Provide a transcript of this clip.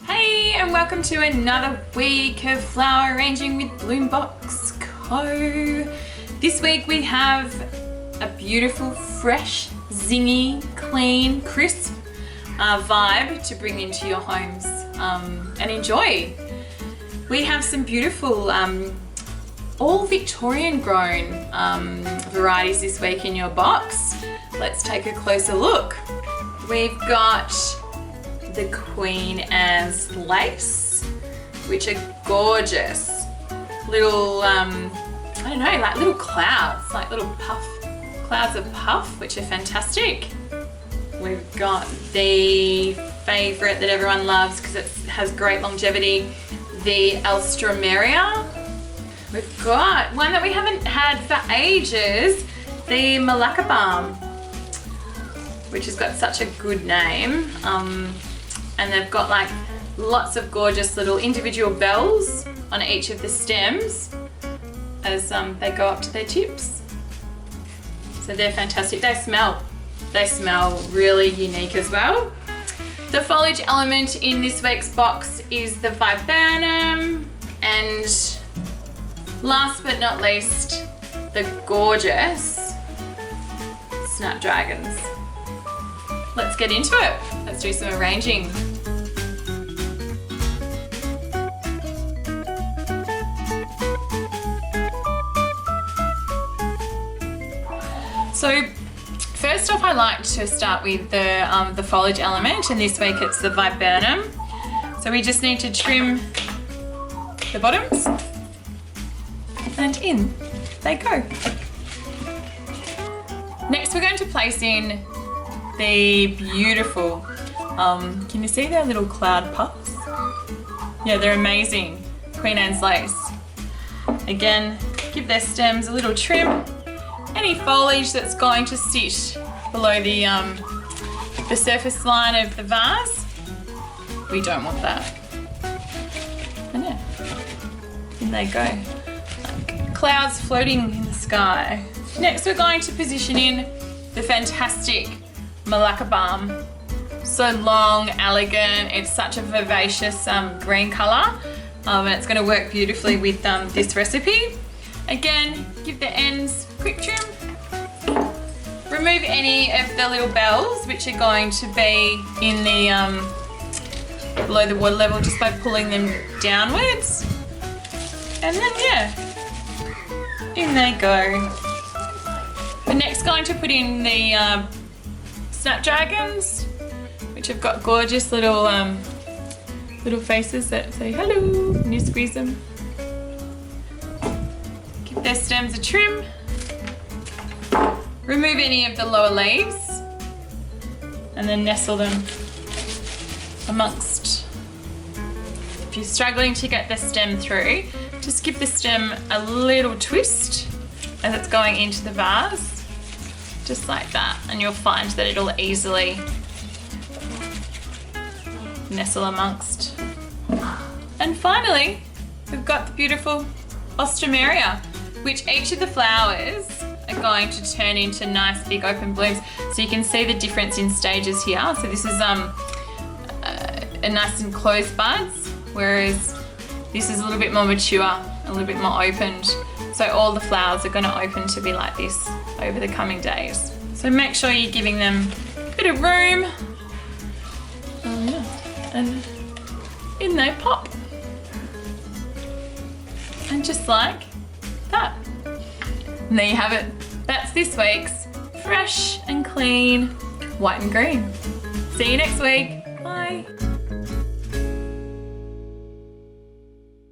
Hey, and welcome to another week of flower arranging with Bloombox Co. This week we have a beautiful, fresh, zingy, clean, crisp vibe to bring into your homes and enjoy. We have some beautiful all Victorian grown varieties this week in your box. Let's take a closer look. We've got the Queen Anne's lace, which are gorgeous. Little, I don't know, like little clouds, like little clouds of puff, which are fantastic. We've got the favourite that everyone loves because it has great longevity, the Alstroemeria. We've got one that we haven't had for ages, the Malacca Balm, which has got such a good name. And they've got like lots of gorgeous little individual bells on each of the stems as they go up to their tips. So they're fantastic. They smell really unique as well. The foliage element in this week's box is the Viburnum, and last but not least, the gorgeous Snapdragons. Let's get into it. Let's do some arranging. So first off, I like to start with the foliage element, and this week it's the Viburnum. So we just need to trim the bottoms, and in they go. Next we're going to place in the beautiful, can you see their little cloud puffs? Yeah, they're amazing. Queen Anne's lace. Again, give their stems a little trim. Any foliage that's going to sit below the surface line of the vase, we don't want that. And yeah, in they go. Like clouds floating in the sky. Next we're going to position in the fantastic Malacca Balm. So long, elegant, it's such a vivacious green colour, and it's going to work beautifully with this recipe. Again, give the ends a quick trim. Remove any of the little bells which are going to be in the below the water level just by pulling them downwards. And then yeah, in they go. We're next going to put in the Snapdragons, which have got gorgeous little little faces that say hello when you squeeze them. Give their stems a trim. Remove any of the lower leaves and then nestle them amongst. If you're struggling to get the stem through, just give the stem a little twist as it's going into the vase, just like that, and you'll find that it'll easily nestle amongst. And finally, we've got the beautiful Alstroemeria, which each of the flowers are going to turn into nice big open blooms. So you can see the difference in stages here. So this is a nice and closed buds, whereas this is a little bit more mature, a little bit more opened. So all the flowers are going to open to be like this over the coming days. So make sure you're giving them a bit of room. And in they pop. And just like that. And there you have it. That's this week's fresh and clean white and green. See you next week. Bye.